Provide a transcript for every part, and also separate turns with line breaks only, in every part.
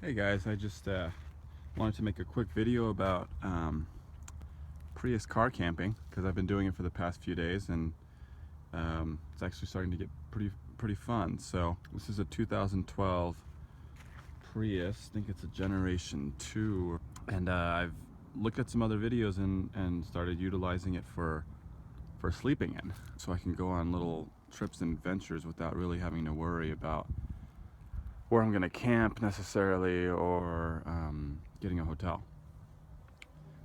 Hey guys, I just wanted to make a quick video about Prius car camping because I've been doing it for the past few days, and it's actually starting to get pretty fun. So this is a 2012 Prius. I think it's a generation 2, and I've looked at some other videos and started utilizing it for sleeping in, so I can go on little trips and adventures without really having to worry about where I'm gonna camp necessarily, or getting a hotel.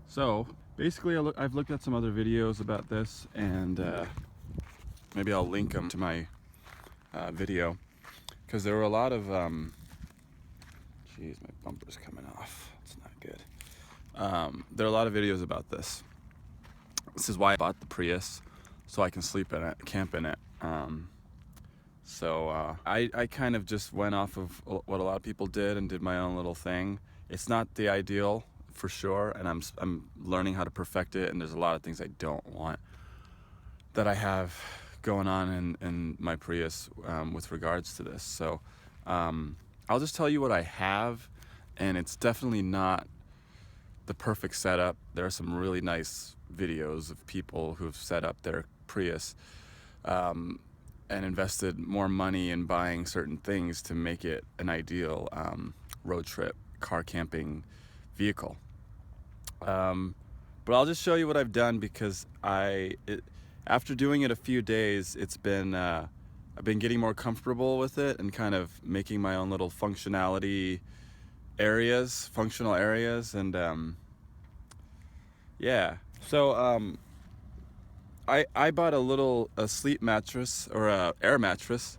So basically I've looked at some other videos about this, and maybe I'll link them to my video, because there were a lot of geez, my bumper's coming off, it's not good. There are a lot of videos about this. This is why I bought the Prius, so I can sleep in it, camp in it. So I kind of just went off of what a lot of people did and did my own little thing. It's not the ideal for sure, and I'm learning how to perfect it, and there's a lot of things I don't want that I have going on in my Prius with regards to this. So I'll just tell you what I have, and it's definitely not the perfect setup. There are some really nice videos of people who've set up their Prius and invested more money in buying certain things to make it an ideal road trip, car camping vehicle. But I'll just show you what I've done, because after doing it a few days, I've been getting more comfortable with it and kind of making my own little functional areas, and yeah. So I bought a sleep mattress, or a air mattress.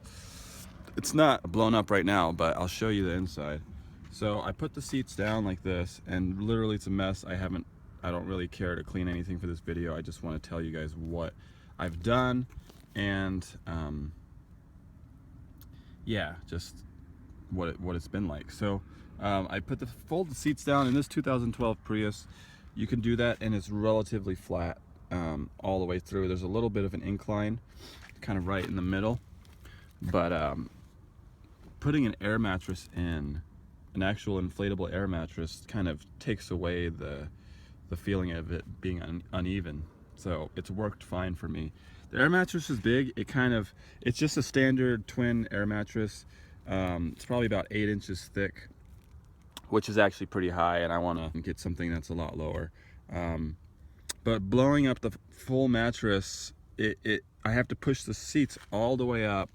It's not blown up right now, but I'll show you the inside. So I put the seats down like this, and literally it's a mess. I don't really care to clean anything for this video. I just want to tell you guys what I've done, and yeah, just what it's been like. So I fold the seats down in this 2012 Prius. You can do that, and it's relatively flat all the way through. There's a little bit of an incline kind of right in the middle, but putting an air mattress in, an actual inflatable air mattress, kind of takes away the feeling of it being uneven. So it's worked fine for me. The air mattress is big. It's just a standard twin air mattress. It's probably about 8 inches thick, which is actually pretty high, and I want to get something that's a lot lower. But blowing up the full mattress, I have to push the seats all the way up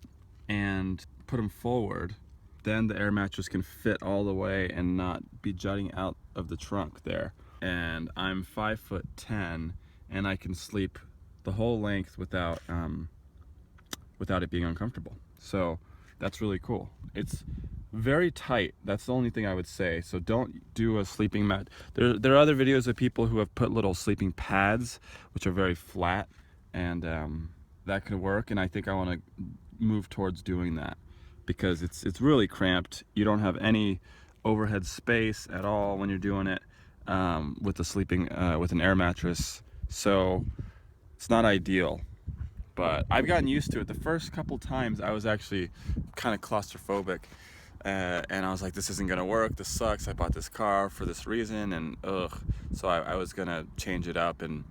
and put them forward. Then the air mattress can fit all the way and not be jutting out of the trunk there. And I'm 5'10", and I can sleep the whole length without it being uncomfortable. So that's really cool. It's very tight. That's the only thing I would say. So don't do a sleeping mat. There are other videos of people who have put little sleeping pads, which are very flat, and that could work. And I think I want to move towards doing that, because it's really cramped. You don't have any overhead space at all when you're doing it with with an air mattress. So it's not ideal. But I've gotten used to it. The first couple times I was actually kind of claustrophobic, and I was like, this isn't gonna work, this sucks, I bought this car for this reason, and ugh. So I was gonna change it up and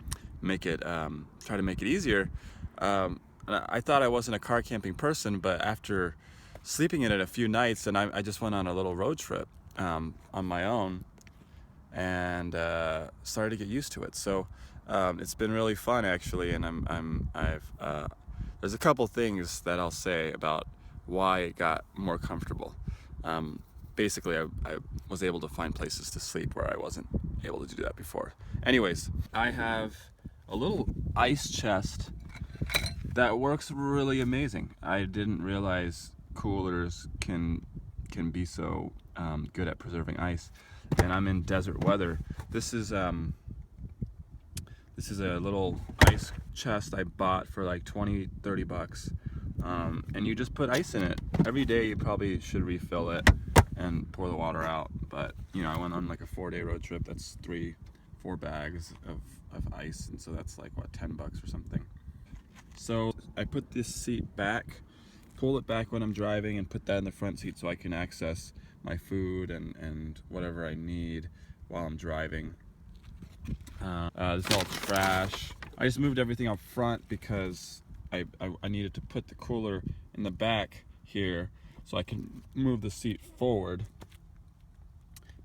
make it, try to make it easier. And I thought I wasn't a car camping person, but after sleeping in it a few nights, and I just went on a little road trip on my own, and started to get used to it. So it's been really fun, actually, and there's a couple things that I'll say about why it got more comfortable. Basically, I was able to find places to sleep where I wasn't able to do that before. Anyways, I have a little ice chest that works really amazing. I didn't realize coolers can be so good at preserving ice, and I'm in desert weather. This is a little ice chest I bought for like 20-30 bucks, and you just put ice in it. Every day you probably should refill it and pour the water out, but you know, I went on like a 4-day road trip. That's 3-4 bags of ice, and so that's like, what, 10 bucks or something. So I put this seat back, pull it back when I'm driving, and put that in the front seat so I can access my food and whatever I need while I'm driving. This is all trash. I just moved everything up front because I needed to put the cooler in the back here so I can move the seat forward.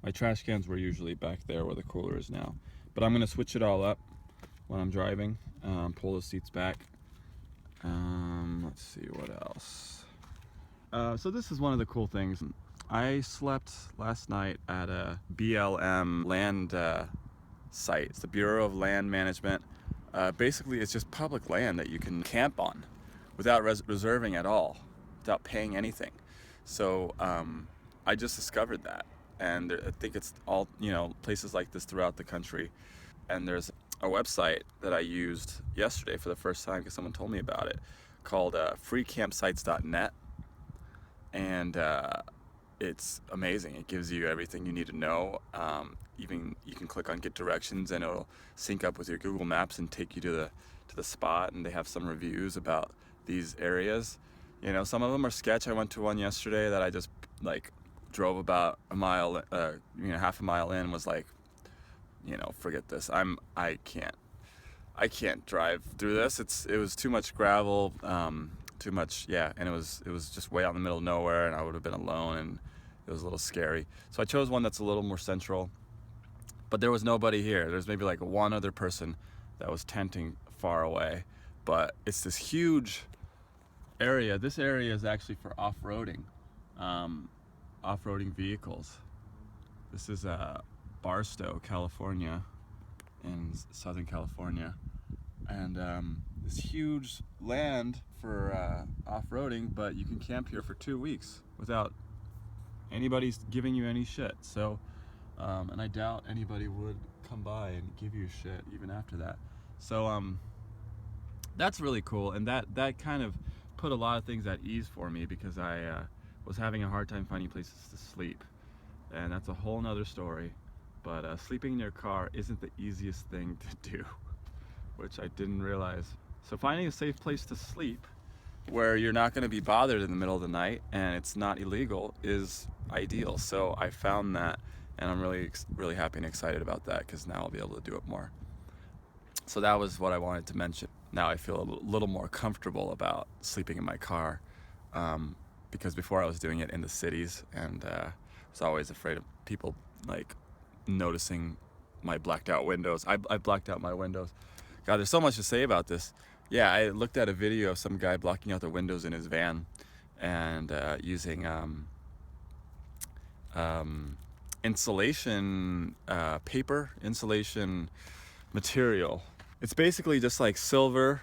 My trash cans were usually back there where the cooler is now, but I'm gonna switch it all up when I'm driving. Pull the seats back. Let's see what else. So this is one of the cool things. I slept last night at a BLM land site. It's the Bureau of Land Management. Basically, it's just public land that you can camp on without reserving at all, without paying anything. So I just discovered that, and I think it's all, you know, places like this throughout the country. And there's a website that I used yesterday for the first time because someone told me about it, called freecampsites.net, and it's amazing. It gives you everything you need to know. Even you can click on get directions and it'll sync up with your Google Maps and take you to the spot, and they have some reviews about these areas. You know, some of them are sketch. I went to one yesterday that I just like drove about a mile, half a mile in, was like, you know, forget this. I can't drive through this. It was too much gravel, too much, yeah, and it was just way out in the middle of nowhere, and I would have been alone, and it was a little scary. So I chose one that's a little more central, but there was nobody here. There's maybe like one other person that was tenting far away, but it's this huge area. This area is actually for off-roading, off-roading vehicles. This is Barstow, California, in Southern California, and this huge land for off-roading, but you can camp here for 2 weeks without anybody's giving you any shit. So and I doubt anybody would come by and give you shit even after that. So that's really cool, and that kind of put a lot of things at ease for me, because I was having a hard time finding places to sleep, and that's a whole nother story. But sleeping in your car isn't the easiest thing to do, which I didn't realize. So finding a safe place to sleep where you're not going to be bothered in the middle of the night and it's not illegal is ideal. So I found that, and I'm really happy and excited about that, because now I'll be able to do it more. So that was what I wanted to mention. Now I feel a little more comfortable about sleeping in my car, because before I was doing it in the cities, and I was always afraid of people like noticing my blacked out windows. I blacked out my windows. God, there's so much to say about this. Yeah, I looked at a video of some guy blocking out the windows in his van and using insulation paper, insulation material. It's basically just like silver,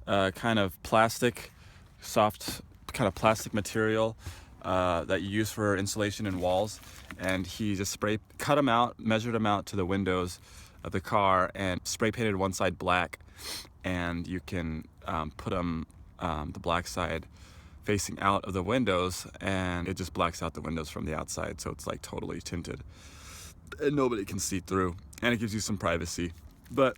kind of plastic, soft kind of plastic material that you use for insulation in walls. And he just cut them out, measured them out to the windows of the car, and spray painted one side black. And you can put them, the black side facing out of the windows, and it just blacks out the windows from the outside, so it's like totally tinted and nobody can see through, and it gives you some privacy. But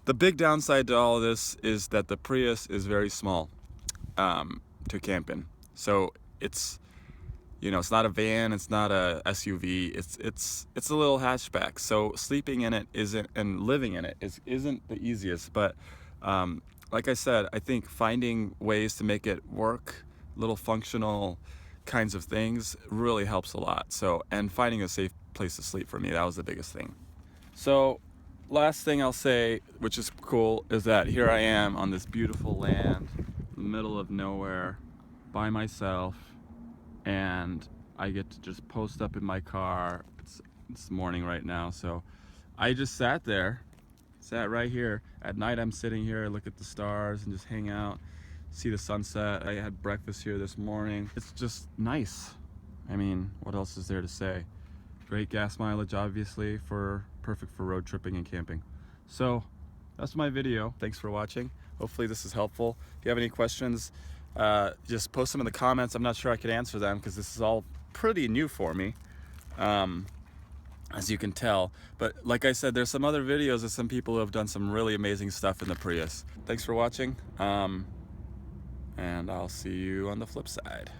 the big downside to all of this is that the Prius is very small to camp in. So it's, you know, it's not a van, it's not a SUV, it's a little hatchback. So sleeping in it and living in it isn't the easiest. But like I said, I think finding ways to make it work, little functional kinds of things, really helps a lot. So, and finding a safe place to sleep for me, that was the biggest thing. So last thing I'll say, which is cool, is that here I am on this beautiful land in the middle of nowhere by myself, and I get to just post up in my car. It's morning right now, so I just sat right here. At night I'm sitting here, look at the stars and just hang out, see the sunset. I had breakfast here this morning. It's just nice. I mean, what else is there to say? Great gas mileage, obviously, perfect for road tripping and camping. So that's my video. Thanks for watching. Hopefully this is helpful. If you have any questions, just post them in the comments. I'm not sure I could answer them because this is all pretty new for me, as you can tell. But like I said, there's some other videos of some people who have done some really amazing stuff in the Prius. Thanks for watching, and I'll see you on the flip side.